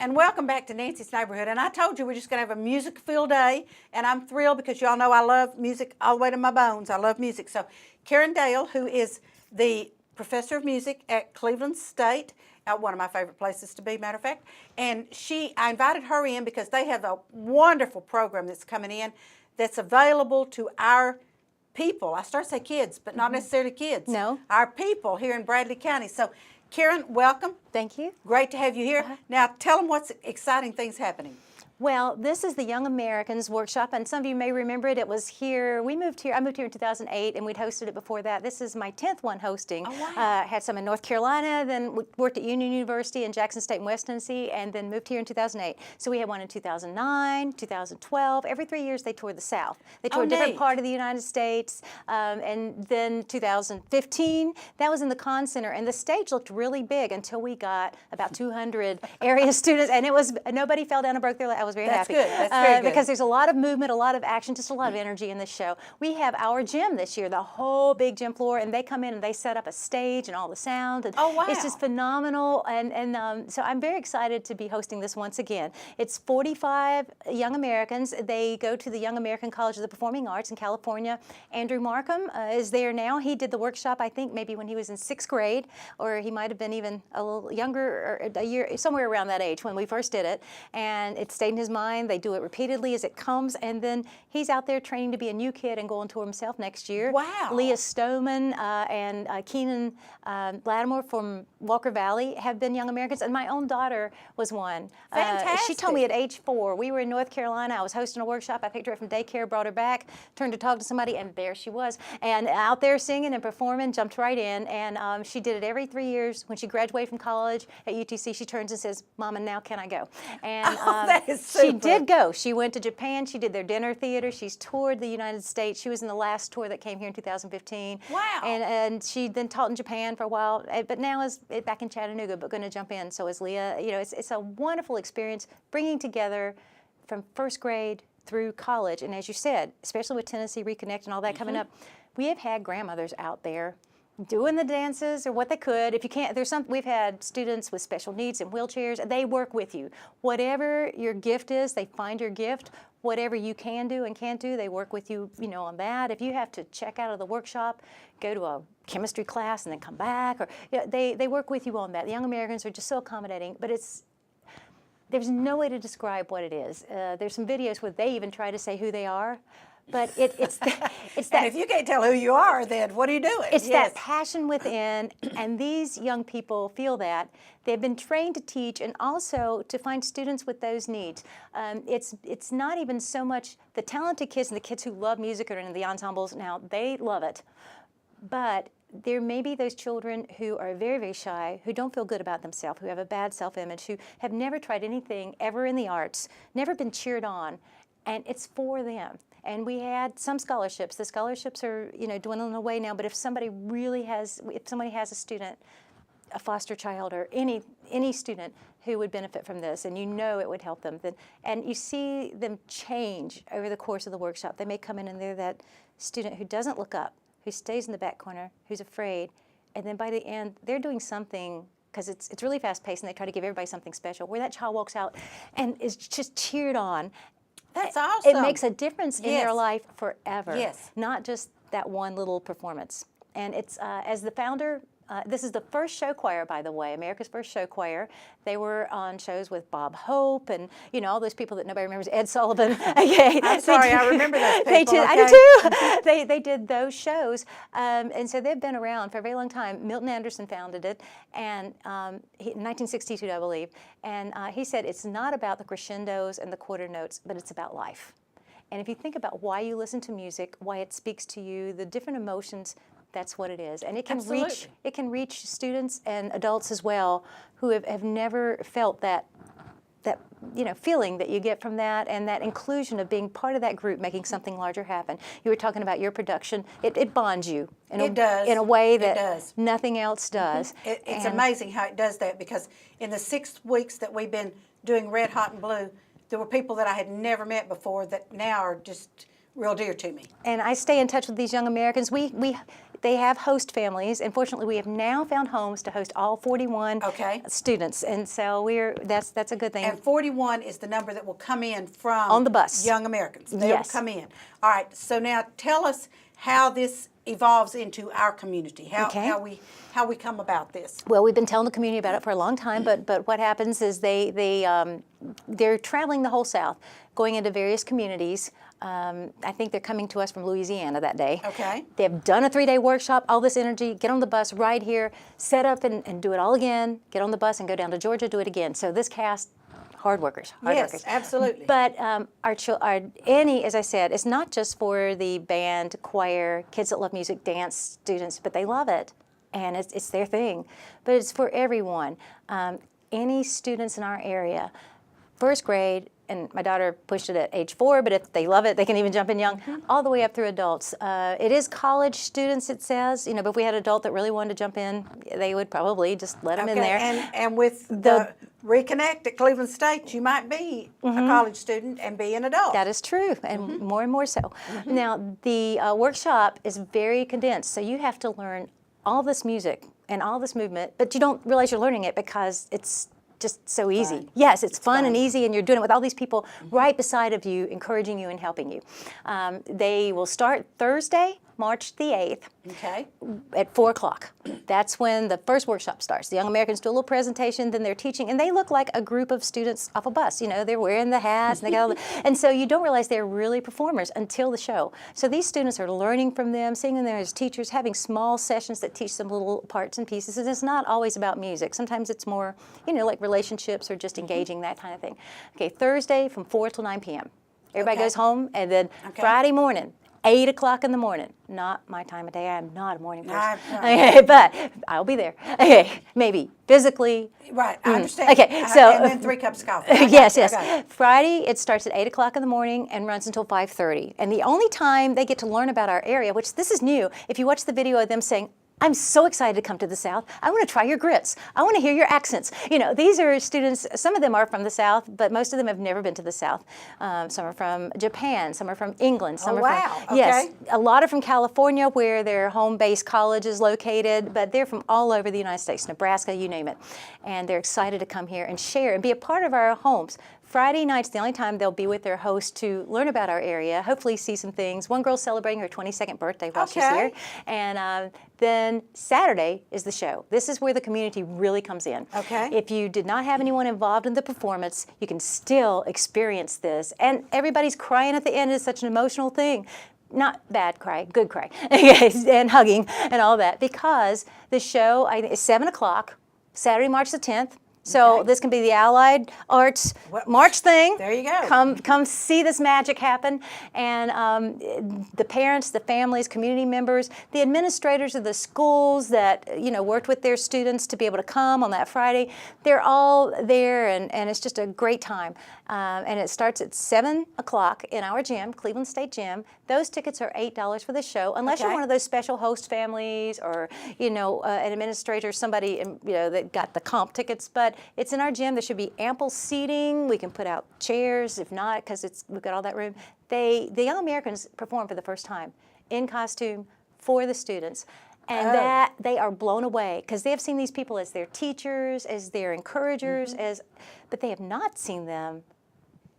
And welcome back to Nancy's Neighborhood. And I told you we're just going to have a music-filled day, and I'm thrilled because y'all know I love music all the way to my bones. I love music. So Karen Dale, who is the professor of music at Cleveland State, one of my favorite places to be, matter of fact, and I invited her in because they have a wonderful program that's coming in that's available to our people. I start to say kids, but not necessarily kids. No. Our people here in Bradley County. So Karen, welcome. Thank you. Great to have you here. Now, tell them what's exciting things happening. Well, this is the Young Americans Workshop, and some of you may remember it. It was here. I moved here in 2008, and we'd hosted it before that. This is my 10th one hosting. Oh, wow. Had some in North Carolina, then worked at Union University in Jackson State and West Tennessee, and then moved here in 2008. So we had one in 2009, 2012. Every 3 years, they toured the South. They toured a different part of the United States, and then 2015, that was in the Conn Center, and the stage looked really big until we got about 200 area students, and it was nobody fell down and broke their leg. I was very happy. That's good. That's very good. Because there's a lot of movement, a lot of action, just a lot of energy in this show. We have our gym this year, the whole big gym floor, and they come in and they set up a stage and all the sound. And oh, wow. It's just phenomenal, and so I'm very excited to be hosting this once again. It's 45 young Americans. They go to the Young American College of the Performing Arts in California. Andrew Markham is there now. He did the workshop, I think, maybe when he was in 6th grade, or he might have been even a little younger, or a year, somewhere around that age when we first did it. And it stayed in his mind. They do it repeatedly as it comes, and then he's out there training to be a new kid and go on tour himself next year. Wow. Leah Stoneman and Keenan Lattimore from Walker Valley have been Young Americans, and my own daughter was one. Fantastic. She told me at age 4, we were in North Carolina, I was hosting a workshop, I picked her up from daycare, brought her back, turned to talk to somebody, and there she was. And out there singing and performing, jumped right in, and she did it every 3 years. When she graduated from college at UTC, she turns and says, "Mama, now can I go?" And that is super. she did go. She went to Japan, she did their dinner theater, she's toured the United States. She was in the last tour that came here in 2015. Wow. And she then taught in Japan for a while, but now is back in Chattanooga, but going to jump in. So is Leah. You know, it's a wonderful experience bringing together from 1st grade through college. And as you said, especially with Tennessee Reconnect and all that coming up, we have had grandmothers out there doing the dances or what they could. If you can't, we've had students with special needs and wheelchairs. They work with you. Whatever your gift is, they find your gift. Whatever you can do and can't do, they work with you, on that. If you have to check out of the workshop, go to a chemistry class and then come back, or they work with you on that. The Young Americans are just so accommodating, but there's no way to describe what it is. There's some videos where they even try to say who they are. But it's that. And if you can't tell who you are, then what are you doing? It's that passion within, and these young people feel that. They've been trained to teach and also to find students with those needs. It's not even so much the talented kids and the kids who love music or in the ensembles. Now, they love it. But there may be those children who are very, very shy, who don't feel good about themselves, who have a bad self-image, who have never tried anything ever in the arts, never been cheered on, and it's for them. And we had some scholarships. The scholarships are, dwindling away now, but if somebody has a student, a foster child, or any student who would benefit from this, and it would help them, and you see them change over the course of the workshop. They may come in and they're that student who doesn't look up, who stays in the back corner, who's afraid, and then by the end, they're doing something, because it's really fast-paced, and they try to give everybody something special, where that child walks out and is just cheered on. That's awesome. It makes a difference in their life forever. Yes. Not just that one little performance. And it's, as the founder, this is the first show choir, by the way, America's first show choir. They were on shows with Bob Hope and, all those people that nobody remembers, Ed Sullivan. Okay. I'm sorry, I remember those people. They did, okay. I do too. They did those shows. And so they've been around for a very long time. Milton Anderson founded it and in 1962, I believe. And he said, it's not about the crescendos and the quarter notes, but it's about life. And if you think about why you listen to music, why it speaks to you, the different emotions, that's what it is. And it can reach students and adults as well who have never felt that feeling that you get from that, and that inclusion of being part of that group, making something larger happen. You were talking about your production. It bonds you in a way that nothing else does. It's amazing how it does that, because in the 6 weeks that we've been doing Red Hot and Blue, there were people that I had never met before that now are just real dear to me. And I stay in touch with these young Americans. They have host families, and fortunately, we have now found homes to host all 41 Okay. students, and so that's a good thing. And 41 is the number that will come in from On the bus. Young Americans. They Yes. will come in. All right. So now tell us how this evolves into our community. Okay. How we come about this. Well, we've been telling the community about it for a long time, but what happens is they're traveling the whole South, going into various communities. I think they're coming to us from Louisiana that day. Okay. They've done a 3-day workshop, all this energy, get on the bus right here, set up and do it all again, get on the bus and go down to Georgia, do it again. So this cast, hard workers. Yes, absolutely. But our Annie, as I said, it's not just for the band, choir, kids that love music, dance students, but they love it, and it's their thing. But it's for everyone. Any students in our area, first grade, and my daughter pushed it at age 4, but if they love it, they can even jump in young, all the way up through adults. It is college students, it says, but if we had an adult that really wanted to jump in, they would probably just let them in there. And with the Reconnect at Cleveland State, you might be a college student and be an adult. That is true, and more so. Now, the workshop is very condensed, so you have to learn all this music and all this movement, but you don't realize you're learning it because it's just so easy. Fun. Yes, it's fun and easy, and you're doing it with all these people right beside of you, encouraging you and helping you. They will start Thursday, March the 8th. Okay. At 4 o'clock. That's when the first workshop starts. The young Americans do a little presentation, then they're teaching, and they look like a group of students off a bus. They're wearing the hats, and they got all and so you don't realize they're really performers until the show. So these students are learning from them, seeing them as teachers, having small sessions that teach them little parts and pieces. And it's not always about music. Sometimes it's more, like relationships or just engaging, that kind of thing. Okay, Thursday from 4 till 9 p.m. Everybody Okay. goes home, and then Friday morning, 8 o'clock in the morning. Not my time of day. I'm not a morning person. Okay, but I'll be there. Okay, maybe physically. Right, I understand. Okay, so and then 3 cups of coffee. I got yes, you, I yes. got it. Friday it starts at 8 o'clock in the morning and runs until 5:30. And the only time they get to learn about our area, which this is new, if you watch the video of them saying, "I'm so excited to come to the South. I want to try your grits. I want to hear your accents." These are students, some of them are from the South, but most of them have never been to the South. Some are from Japan, some are from England, some are wow. from, yes, Okay. a lot are from California where their home-based college is located, but they're from all over the United States, Nebraska, you name it. And they're excited to come here and share and be a part of our homes. Friday night's the only time they'll be with their host to learn about our area, hopefully see some things. One girl's celebrating her 22nd birthday while she's Okay. here. And then Saturday is the show. This is where the community really comes in. Okay. If you did not have anyone involved in the performance, you can still experience this. And everybody's crying at the end. It's such an emotional thing. Not bad cry, good cry, and hugging and all that, because the show is 7 o'clock, Saturday, March the 10th. So Okay. this can be the Allied Arts March thing. There you go. Come see this magic happen. And the parents, the families, community members, the administrators of the schools that worked with their students to be able to come on that Friday, they're all there, and it's just a great time. And it starts at 7 o'clock in our gym, Cleveland State Gym. Those tickets are $8 for the show, unless you're Okay. one of those special host families or an administrator, somebody that got the comp tickets. But it's in our gym. There should be ample seating. We can put out chairs, if not, because we've got all that room. The Young Americans perform for the first time in costume for the students. And that they are blown away because they have seen these people as their teachers, as their encouragers, but they have not seen them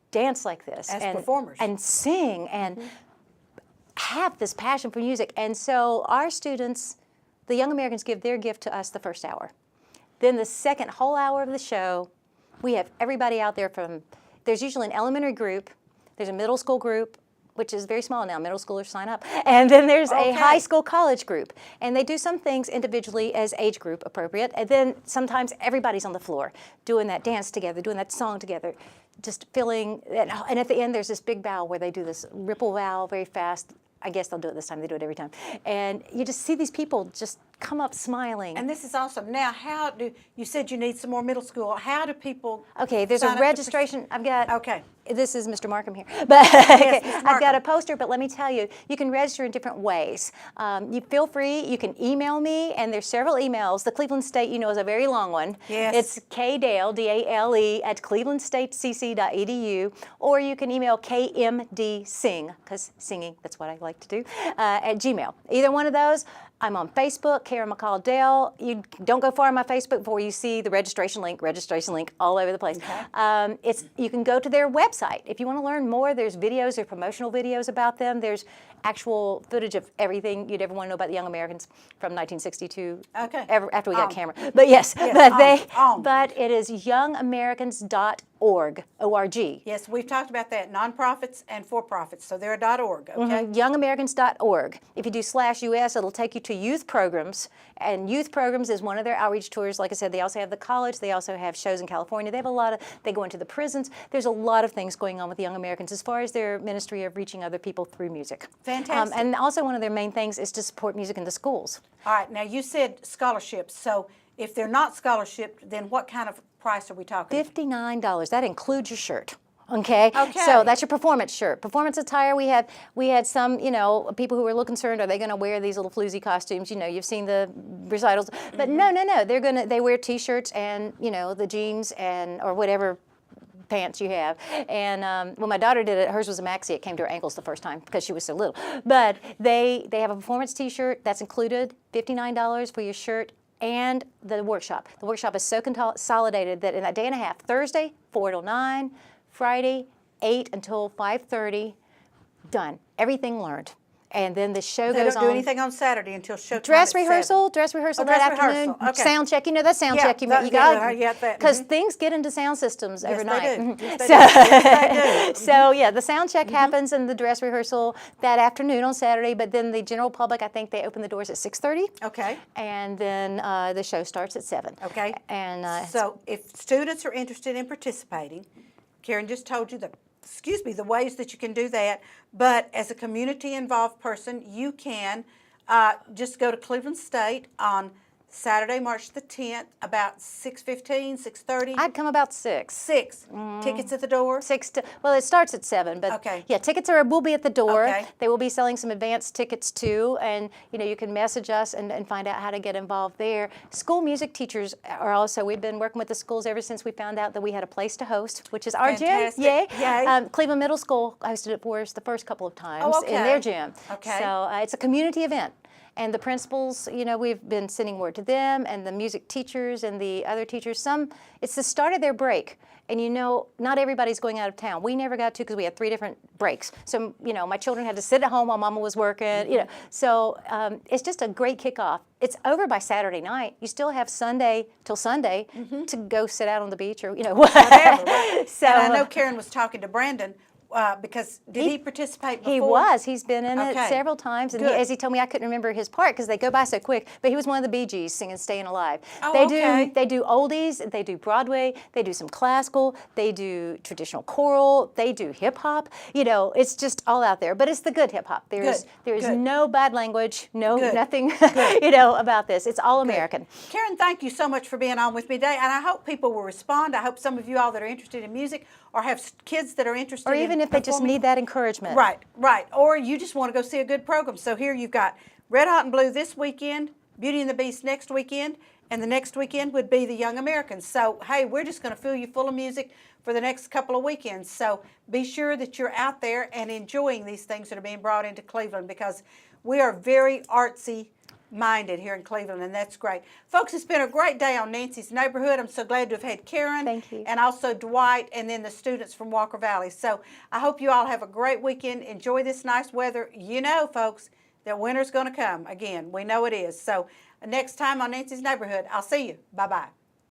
dance like this As and performers. and sing and have this passion for music. And so our students, the Young Americans, give their gift to us the first hour. Then the second whole hour of the show, we have everybody out there there's usually an elementary group, there's a middle school group, which is very small now, middle schoolers sign up, and then there's a high school college group. And they do some things individually as age group appropriate, and then sometimes everybody's on the floor doing that dance together, doing that song together, just feeling, and at the end there's this big bow where they do this ripple bow very fast. I guess they'll do it this time, they do it every time. And you just see these people just come up smiling. And this is awesome. Now, you said you need some more middle school. How do people Okay, there's sign a up to registration. I've got. Okay. This is Mr. Markham here, but okay, Mr. I've got Markham. a poster. But let me tell you, you can register in different ways. You feel free. You can email me, and there's several emails. The Cleveland State, is a very long one. Yes. It's kdale, D-A-L-E, at clevelandstatecc.edu, or you can email kmdsing, because singing, that's what I like to do, at Gmail. Either one of those. I'm on Facebook, Karen McCall Dale. You don't go far on my Facebook before you see the registration link all over the place. Okay. You can go to their website. If you want to learn more, there's videos, there's promotional videos about them. There's actual footage of everything you'd ever want to know about the Young Americans from 1962. Okay. After we got a camera. But yes, but it is youngamericans.org, O-R-G. Yes, we've talked about that. Nonprofits and for-profits, so they're a .org, okay? Youngamericans.org. If you do /US, it'll take you to youth programs, and youth programs is one of their outreach tours. Like I said, they also have the college. They also have shows in California. They have they go into the prisons. There's a lot of things going on with the Young Americans as far as their ministry of reaching other people through music. Fantastic. And also one of their main things is to support music in the schools. All right, now you said scholarships, so if they're not scholarshiped, then what kind of price are we talking? $59. That includes your shirt. Okay. Okay. So that's your performance shirt. Performance attire. We had some, people who were a little concerned. Are they going to wear these little floozy costumes? You've seen the recitals, but no. They wear T-shirts and the jeans or whatever pants you have. And when my daughter did it, hers was a maxi. It came to her ankles the first time because she was so little. But they have a performance T-shirt that's included. $59 for your shirt. And the workshop. The workshop is so consolidated that in that day and a half, Thursday, 4 till 9, Friday, 8 until 5:30, done. Everything learned. And then the show They goes don't on. do anything on Saturday until showtime. Dress at 7. rehearsal that dress afternoon. rehearsal, okay. Sound check. That sound Yeah, check you that- got. yeah, that, Because things get into sound systems Yes, overnight. they do. Yes, they So, do. Yes, they do. so yeah, the sound check happens and the dress rehearsal that afternoon on Saturday. But then the general public, I think they open the doors at 6:30. Okay. And then the show starts at 7. Okay. And So if students are interested in participating, Karen just told you the ways that you can do that. But as a community-involved person, you can just go to Cleveland State on Saturday, March the 10th, about 6:15, 6:30. I'd come about 6. 6. Tickets at the door? 6 to, well, it starts at 7, but Okay. yeah, tickets will be at the door. Okay. They will be selling some advanced tickets too, and you can message us and find out how to get involved there. School music teachers are also, we've been working with the schools ever since we found out that we had a place to host, which is our Fantastic. gym. Yay. Cleveland Middle School hosted it for us the first couple of times Oh, okay. in their gym. Okay. So it's a community event. And the principals, we've been sending word to them, and the music teachers and the other teachers. It's the start of their break. And not everybody's going out of town. We never got to because we had 3 different breaks. So, my children had to sit at home while Mama was working, So it's just a great kickoff. It's over by Saturday night. You still have Sunday till Sunday to go sit out on the beach or, Whatever. Right? So, and I know Karen was talking to Brandon because did he participate before? He was. He's been in it Okay. several times. And Good. as he told me, I couldn't remember his part because they go by so quick. But he was one of the Bee Gees singing "Staying Alive." Oh, they okay. They do oldies. They do Broadway. They do some classical. They do traditional choral. They do hip hop. It's just all out there. But it's the good hip hop. There's Good. no bad language. No Good. nothing. About this. It's all American. Karen, thank you so much for being on with me today, and I hope people will respond. I hope some of you all that are interested in music or have kids that are interested Or even in if they just performing. need that encouragement. Right. Or you just want to go see a good program. So here you've got Red Hot and Blue this weekend, Beauty and the Beast next weekend, and the next weekend would be the Young Americans. So, hey, we're just going to fill you full of music for the next couple of weekends. So be sure that you're out there and enjoying these things that are being brought into Cleveland because we are very artsy minded here in Cleveland, and that's great. Folks, it's been a great day on Nancy's Neighborhood. I'm so glad to have had Karen. Thank you. And also Dwight and then the students from Walker Valley. So I hope you all have a great weekend. Enjoy this nice weather. Folks, that winter's going to come again. We know it is. So next time on Nancy's Neighborhood, I'll see you. Bye-bye.